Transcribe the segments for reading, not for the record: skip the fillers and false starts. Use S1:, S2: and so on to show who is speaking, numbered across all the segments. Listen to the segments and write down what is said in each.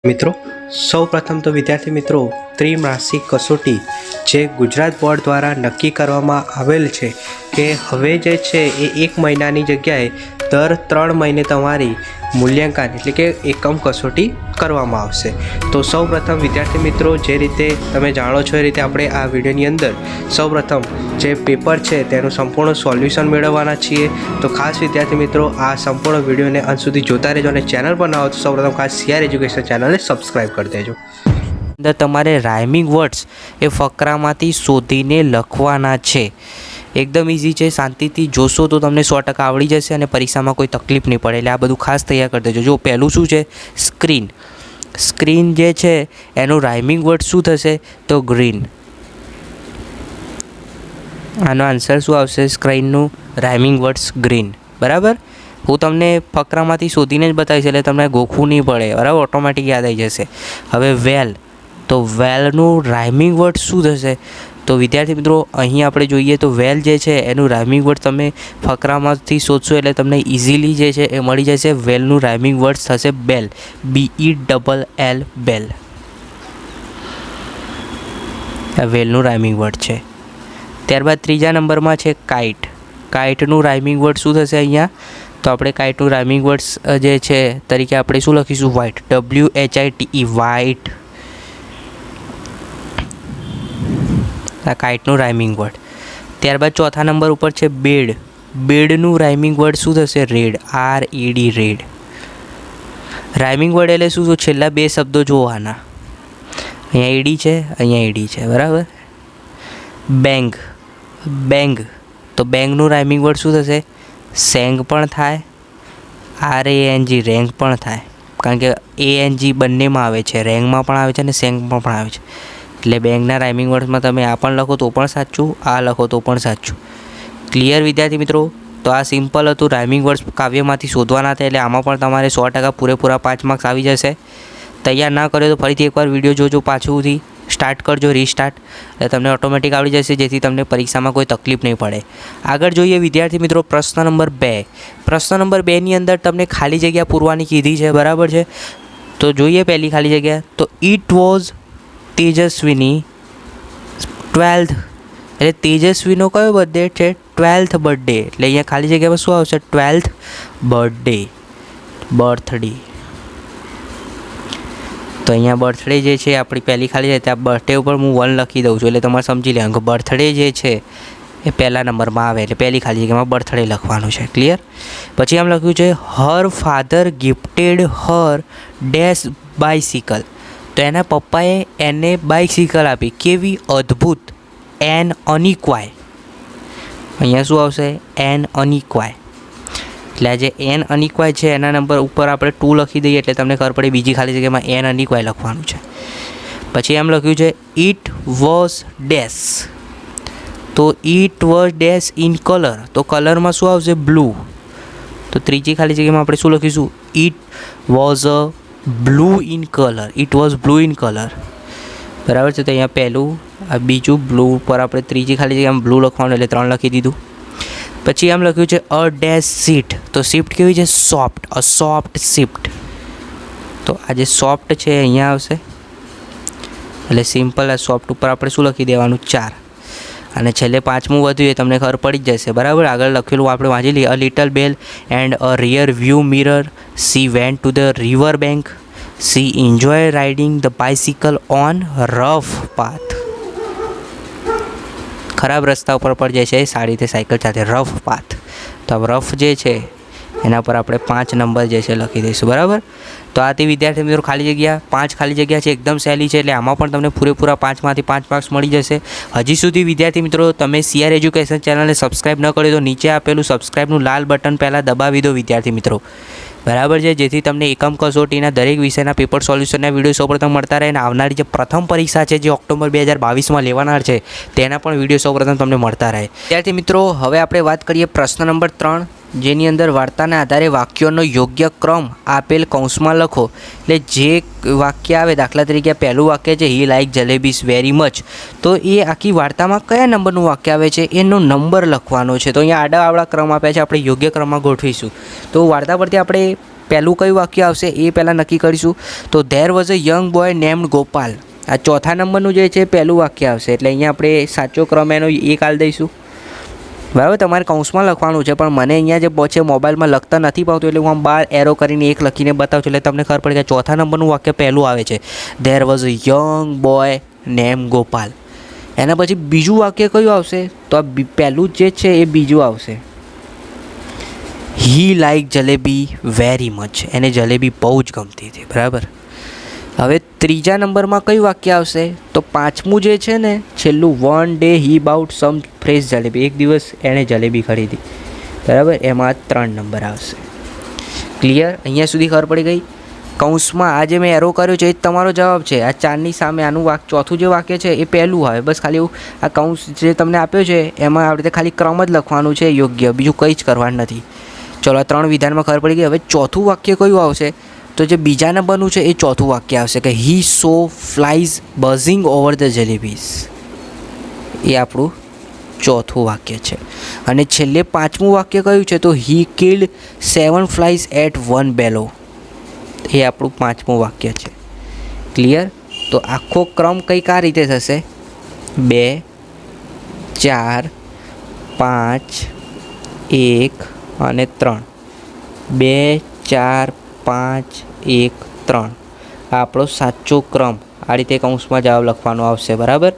S1: મિત્રો સૌ પ્રથમ તો વિદ્યાર્થી મિત્રો ત્રિમાસિક કસોટી જે ગુજરાત બોર્ડ દ્વારા નક્કી કરવામાં આવેલ છે કે હવે જે છે એ 1 મહિનાની જગ્યાએ દર 3 મહિને તમારી મૂલ્યાંકન એટલે કે એકમ કસોટી કરવામાં આવશે। તો સૌ પ્રથમ વિદ્યાર્થી મિત્રો જે રીતે તમે જાણો છો એ રીતે આપણે આ વિડીયોની અંદર સૌ પ્રથમ જે પેપર છે તેનું સંપૂર્ણ સોલ્યુશન મેળવવાના છીએ। તો ખાસ વિદ્યાર્થી મિત્રો આ સંપૂર્ણ વિડીયોને અંત સુધી જોતા રહેજો અને ચેનલ પર ન હોય તો સૌ પ્રથમ ખાસ સીઆર એજ્યુકેશન ચેનલને સબસ્ક્રાઈબ કરી દેજો।
S2: અંદર તમારે રાઇમિંગ વર્ડ્સ એ ફકરામાંથી શોધીને લખવાના છે। एकदम इजी है, शांति थी जोशो तो तमने 100% आवड़ी जैसे और परीक्षा में कोई तकलीफ नहीं पड़े। आ बधु खास तैयार कर देजो। जो पहलू शू है स्क्रीन, स्क्रीन जे है एनु राइमिंग वर्ड शू थशे तो ग्रीन। आनो आंसर शू आवशे स्क्रीननु राइमिंग वर्ड्स ग्रीन। बराबर हूँ तमने फकरामांथी शोधीने ज बतावीश एटले तमने गोखવું नहीं पड़े। बराबर ऑटोमेटिक याद आई जशे। हवे वेल तो वेलनु राइमिंग वर्ड शू थशे तो विद्यार्थी मित्रों अहीं आपणे जोईए तो वेल जे छे एनु राइमिंग वर्ड तमे फकरामांथी शोधशो एटले तमने इजीली जे छे ए मळी जशे। वेलनु राइमिंग वर्ड थशे बेल, BELL बेल। आ वेलनु राइमिंग वर्ड छे। त्यारबाद त्रीजा नंबरमां छे काइट। काइटनु राइमिंग वर्ड शुं थशे अहींया तो आपणे काइटनु राइमिंग वर्ड्स जे छे तरीके आपणे शुं लखीशुं व्हाइट, WHITE व्हाइट। आ काइटनु राइमिंग वर्ड। त्यारबाद चौथा नंबर पर है बेड। बेडनु राइमिंग वर्ड शू थशे red, RED red. Rhyming word एटले शू छेल्ला बे शब्दों जोवाना। अहींया एडी छे, अहींया एडी छे। बराबर। बेंग, बेंग तो बेंगनु राइमिंग वर्ड शू थशे सेंग पण थाय, RANG रेंग पण थाय। कारण के ANG बंनेमां आवे छे, रेंगमां पण आवे छे अने सेंगमां पण आवे छे। એટલે બેંગના રાઇમિંગ વર્ડ્સમાં તમે આ પણ લખો તો પણ સાચું, આ લખો તો પણ સાચું। ક્લિયર વિદ્યાર્થી મિત્રો? તો આ સિમ્પલ હતું, રાઇમિંગ વર્ડ્સ કાવ્યમાંથી શોધવાના હતા એટલે આમાં પણ તમારે 100% પૂરેપૂરા 5 માર્ક્સ આવી જશે। તૈયાર ના કર્યો તો ફરીથી એકવાર વિડીયો જોજો, પાછુંથી સ્ટાર્ટ કરજો, રીસ્ટાર્ટ, એટલે તમને ઓટોમેટિક આવડી જશે જેથી તમને પરીક્ષામાં કોઈ તકલીફ નહીં પડે। આગળ જોઈએ વિદ્યાર્થી મિત્રો પ્રશ્ન નંબર 2। પ્રશ્ન નંબર 2ની અંદર તમને ખાલી જગ્યા પૂરવાની કીધી છે। બરાબર છે? તો જોઈએ પહેલી ખાલી જગ્યા તો ઇટ વોઝ तेजस्विनी 12th એટલે તેજસ્વીનો કયો બર્થડે છે? 12th birthday. એટલે અહીંયા ખાલી જગ્યામાં શું આવશે? 12th birthday, birthday. તો અહીંયા બર્થડે જે છે આપણી પહેલી ખાલી જગ્યા, ત્યાં બર્થડે ઉપર હું 1 લખી દઉં છું એટલે તમારે સમજી લેવાનું કે બર્થડે જે છે એ પહેલા નંબરમાં આવે એટલે પહેલી ખાલી જગ્યામાં બર્થડે લખવાનું છે। ક્લિયર? પછી આમ લખ્યું છે her father gifted her dash bicycle. तो एना पप्पाए एने बाइसिकल आपी, केवी अद्भुत, एन अनिक्वाय। अहींया शुं आवशे? एन अनिक्वाय। એટલે આ જે એન અનિક્વાય છે એના નંબર ઉપર આપણે 2 લખી દઈએ એટલે તમને ખબર પડે બીજી ખાલી જગ્યામાં એન અનિક્વાય લખવાનું છે। પછી એમ લખ્યું છે ઇટ વોઝ ડેશ, તો it was dash in colour, તો કલરમાં શું આવશે? બ્લુ। તો ત્રીજી ખાલી જગ્યામાં આપણે શું લખીશું? It was a blue in colour, it was blue in colour. बराबर है? तो अँ पहलू आ बीजू ब्लू पर आप तीजी खाली जगह ब्लू लखवानुं एटले 3 लखी दीधुं। पछी आम लख्युं छे अ डैश सीट, तो सीफ्ट केवी छे? Soft, a soft shift. तो आज सॉफ्ट है अहींया आवशे एटले सिम्पल आ सॉफ्ट पर आपणे शुं लखी देवानुं? 4। અને છેલ્લે પાંચમું વધ્યું એ તમને ખબર પડી જ જશે। બરાબર? આગળ લખેલું આપણે વાંચી લઈએ a little bell and a rear view mirror, C went to the river bank, C enjoy riding the bicycle on rough path. ખરાબ રસ્તા ઉપર પડી જાય છે સારી રીતે સાયકલ સાથે, રફ પાથ। તો આ રફ જે છે એના પર આપણે 5 નંબર જે છે લખી દઈશું। બરાબર? તો આથી વિદ્યાર્થી મિત્રો ખાલી જગ્યા 5 ખાલી જગ્યા છે, એકદમ સહેલી છે એટલે આમાં પણ તમને પૂરેપૂરા 5માંથી 5 માર્ક્સ મળી જશે। હજી સુધી વિદ્યાર્થી મિત્રો તમે સીઆર એજ્યુકેશન ચેનલને સબસ્ક્રાઈબ ન કર્યો તો નીચે આપેલું સબસ્ક્રાઈબનું લાલ બટન પહેલાં દબાવી દો વિદ્યાર્થી મિત્રો। બરાબર છે? જેથી તમને એકમ કસોટીના દરેક વિષયના પેપર સોલ્યુશનના વિડીયો સૌપ્રથમ મળતા રહે અને આવનારી જે પ્રથમ પરીક્ષા છે જે ઓક્ટોબર 2022માં લેવાનાર છે તેના પણ વિડીયો સૌપ્રથમ તમને મળતા રહે। વિદ્યાર્થી મિત્રો હવે આપણે વાત કરીએ પ્રશ્ન નંબર 3 જેની અંદર વાર્તાના આધારે વાક્યોનો યોગ્ય ક્રમ આપેલ કૌંસમાં લખો। એટલે જે વાક્ય આવે, દાખલા તરીકે પહેલું વાક્ય છે હી લાઇક જલેબીસ વેરી મચ, તો એ આખી વાર્તામાં કયા નંબરનું વાક્ય આવે છે એનો નંબર લખવાનો છે। તો અહીંયા આડા આવડા ક્રમ આપ્યા છે, આપણે યોગ્ય ક્રમમાં ગોઠવીશું। તો વાર્તા પરથી આપણે પહેલું કયું વાક્ય આવશે એ પહેલાં નક્કી કરીશું. તો there was a young boy named Gopal. આ ચોથા નંબરનું જે છે પહેલું વાક્ય આવશે, એટલે અહીંયા આપણે સાચો ક્રમ એનો એક આલ દઈશું. બરાબર, તમારે કૌંસમાં લખવાનું છે, પણ મને અહીંયા જે છે મોબાઈલમાં લખતા નથી પાવતું, એટલે હું આમ બાર એરો કરીને એક લખીને બતાવું છું, એટલે તમને ખબર પડે કે ચોથા નંબરનું વાક્ય પહેલું આવે છે, there was a young boy name Gopal. એના પછી બીજું વાક્ય કયું આવશે? તો આ પહેલું જે છે એ બીજું આવશે, હી લાઈક જલેબી વેરી મચ. એને જલેબી બહુ જ ગમતી હતી. બરાબર, હવે ત્રીજા નંબરમાં કયું વાક્ય આવશે? તો પાંચમું જે છે ને છેલ્લું, one day he bought some fresh jalebi. એક દિવસ એણે જલેબી ખરીદી. બરાબર, એમાં 3 નંબર આવશે. ક્લિયર? અહીંયા સુધી ખબર પડી ગઈ. કૌંસમાં આ જે મેં એરો કર્યો છે એ જ તમારો જવાબ છે. આ 4ની સામે આનું ચોથું જે વાક્ય છે એ પહેલું આવે. બસ ખાલી આ કૌંસ જે તમને આપ્યો છે એમાં આવી રીતે ખાલી ક્રમ જ લખવાનું છે યોગ્ય, બીજું કંઈ જ કરવાનું નથી. ચલો, આ 3 વિધાનમાં ખબર પડી ગઈ. હવે ચોથું વાક્ય કયું આવશે? તો જે બીજા નંબરનું છે એ ચોથું વાક્ય આવશે કે he saw flies buzzing over the jalebis. એ આપણું ચોથું વાક્ય છે. અને છેલ્લે પાંચમું વાક્ય કયું છે? તો હી કિલ્ડ 7 ફ્લાઇઝ એટ 1 બેલો. એ આપણું પાંચમું વાક્ય છે. ક્લિયર? તો આખો ક્રમ કંઈક આ રીતે થશે, 2 4 5 1 અને 3. 2 4 5 1 3 આ આપણો સાચો ક્રમ. આ રીતે કૌંસમાં જવાબ લખવાનો આવશે. બરાબર,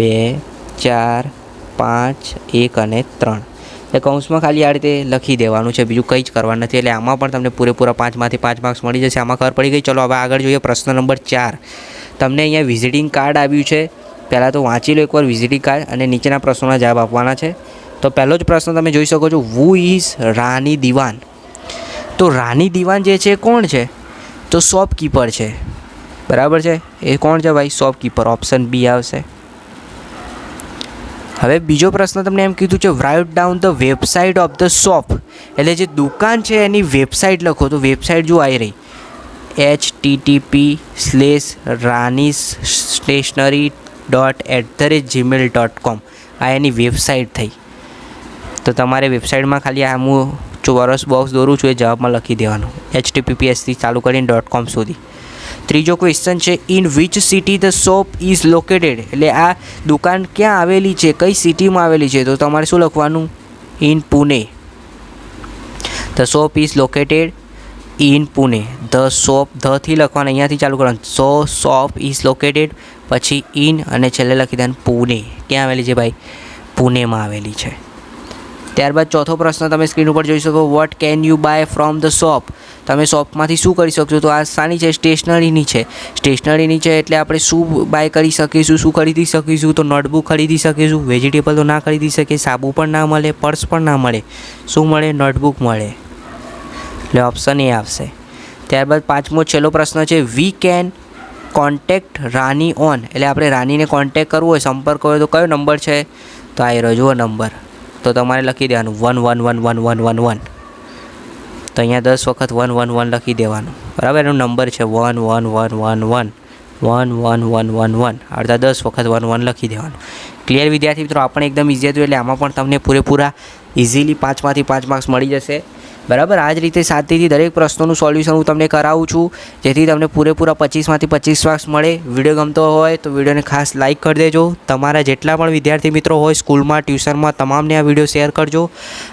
S2: 2 4 5 1 અને 3. એટલે કૌંસમાં ખાલી આ રીતે લખી દેવાનું છે, બીજું કંઈ જ કરવાનું નથી. એટલે આમાં પણ તમને પૂરેપૂરા 5માંથી 5 માર્ક્સ મળી જશે. આમાં ખબર પડી ગઈ. ચલો હવે આગળ જોઈએ પ્રશ્ન નંબર 4. તમને અહીંયા વિઝિટિંગ કાર્ડ આવ્યું છે. પહેલાં તો વાંચી લો એકવાર વિઝિટિંગ કાર્ડ, અને નીચેના પ્રશ્નોના જવાબ આપવાના છે. તો પહેલો જ પ્રશ્ન તમે જોઈ શકો છો, હુ ઇઝ રાની દિવાન. તો રાની દિવાન જે છે કોણ છે? તો શોપકીપર છે. બરાબર છે, એ કોણ છે ભાઈ? શોપકીપર. ઓપ્શન બી આવશે. હવે બીજો પ્રશ્ન તમને એમ કીધું છે, write down the website of the shop. એટલે જે દુકાન છે એની વેબસાઇટ લખો. તો વેબસાઇટ જો આવી રહી, http://ranisstationery.@gmail.com. આ એની વેબસાઇટ થઈ. તો તમારે વેબસાઇટમાં ખાલી આ હું ચોરસ બોક્સ દોરું છું એ જવાબમાં લખી દેવાનું, https થી ચાલુ કરીને .com સુધી. ત્રીજો ક્વેશ્ચન છે, in which city the shop is located. એટલે આ દુકાન ક્યાં આવેલી છે, કઈ સિટીમાં આવેલી છે? તો તમારે શું લખવાનું? In Pune. The shop is located in Pune. The shop, ધથી લખવાનું, અહીંયાથી ચાલુ કરવાનું. સો શોપ ઇઝ લોકેટેડ, પછી ઇન, અને છેલ્લે લખી દેવાનું પુણે. ક્યાં આવેલી છે ભાઈ? પુણેમાં આવેલી છે. ત્યારબાદ ચોથો પ્રશ્ન તમે સ્ક્રીન ઉપર જોઈ શકો, what can you buy from the shop. તમે શોપમાંથી શું કરી શકશો? તો આ શાની છે? સ્ટેશનરીની છે. સ્ટેશનરીની છે એટલે આપણે શું બાય કરી શકીશું, શું ખરીદી શકીશું? તો નોટબુક ખરીદી શકીશું. વેજીટેબલ તો ના ખરીદી શકીએ, સાબુ પણ ના મળે, પર્સ પણ ના મળે. શું મળે? નોટબુક મળે. એટલે ઓપ્શન એ આવશે. ત્યારબાદ પાંચમો છેલ્લો પ્રશ્ન છે, we can contact Rani on. એટલે આપણે રાનીને કોન્ટેક્ટ કરવો હોય, સંપર્ક કરવો હોય તો કયો નંબર છે? તો આ રહ્યો જુઓ નંબર. તો તમારે લખી દેવાનું 11111111. તો અહીંયા 10 વખત 111 લખી દેવાનું. બરાબર, એનો નંબર છે 11111111. અડધા 10 વખત 11 લખી દેવાનું. ક્લિયર વિદ્યાર્થી મિત્રો? આ પણ એકદમ ઇઝી હતું. એટલે આમાં પણ તમને પૂરેપૂરા ઇઝીલી 5માંથી 5 માર્ક્સ મળી જશે. બરાબર, આ જ રીતે શાંતિથી દરેક પ્રશ્નોનું સોલ્યુશન હું તમને કરાવું છું, જેથી તમને પૂરેપૂરા 25માંથી 25 માર્ક્સ મળે. વિડીયો ગમતો હોય તો વિડીયોને ખાસ લાઇક કરી દેજો. તમારા જેટલા પણ વિદ્યાર્થી મિત્રો હોય સ્કૂલમાં, ટ્યુશનમાં, તમામને આ વિડીયો શેર કરજો.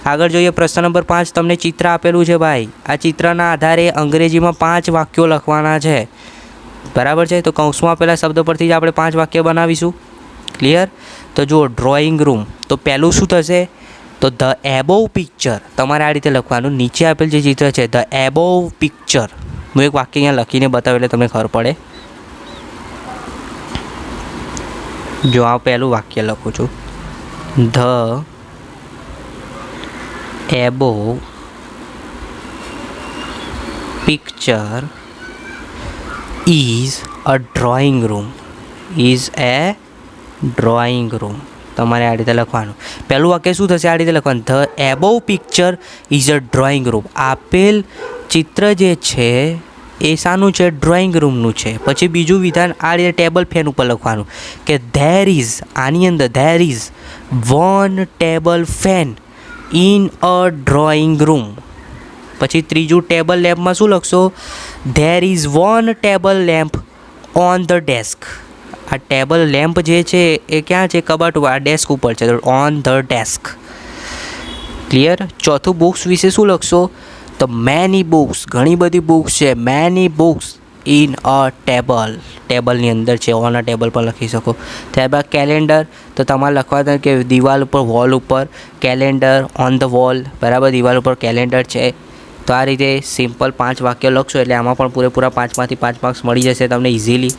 S2: આગળ જોઈએ પ્રશ્ન નંબર 5. તમને ચિત્ર આપેલું છે ભાઈ. આ ચિત્રના આધારે અંગ્રેજીમાં 5 વાક્યો લખવાના છે. બરાબર છે, તો કૌંસમાં આપેલા શબ્દો પરથી જ આપણે 5 વાક્ય બનાવીશું. ક્લિયર? તો જુઓ, ડ્રોઈંગ રૂમ. તો પહેલું શું થશે? તો ધ એબોવ પિક્ચર. તમારે આ રીતે લખવાનું. નીચે આપેલ જે ચિત્ર છે, ધ એબોવ પિક્ચર. હું એક વાક્ય અહીંયા લખીને બતાવ્યું એટલે તમને ખબર પડે. જો આ પહેલું વાક્ય લખું છું, the above picture is a drawing room. Is A drawing room. તમારે આ રીતે લખવાનું. પહેલું વાક્ય શું થશે? આ રીતે લખવાનું, the above picture is a drawing room. આપેલ ચિત્ર જે છે એ શાનું છે? ડ્રોઈંગ રૂમનું છે. પછી બીજું વિધાન આ રીતે ટેબલ ફેન ઉપર લખવાનું કે ધેર ઇઝ, આની અંદર there is 1 table fan in a drawing room. પછી ત્રીજું ટેબલ લેમ્પમાં શું લખશો? There is one table lamp on the desk. આ ટેબલ લેમ્પ જે છે એ ક્યાં છે? કબાટ ઉપર, આ ડેસ્ક ઉપર છે, તો ઓન ધ ડેસ્ક. ક્લિયર? ચોથું બુક્સ વિશે શું લખશો? તો મેની બુક્સ, ઘણી બધી બુક્સ છે, many books in a table. ટેબલની અંદર છે, ઓન અ ટેબલ પણ લખી શકો. ત્યારબાદ કેલેન્ડર, તો તમારે લખવા કે દિવાલ ઉપર, વોલ ઉપર કેલેન્ડર, ઓન ધ વોલ, બરાબર, દિવાલ ઉપર કેલેન્ડર છે. તો આ રીતે સિમ્પલ 5 વાક્ય લખશો એટલે આમાં પણ પૂરેપૂરા 5માંથી 5 માર્ક્સ મળી જશે તમને ઇઝીલી.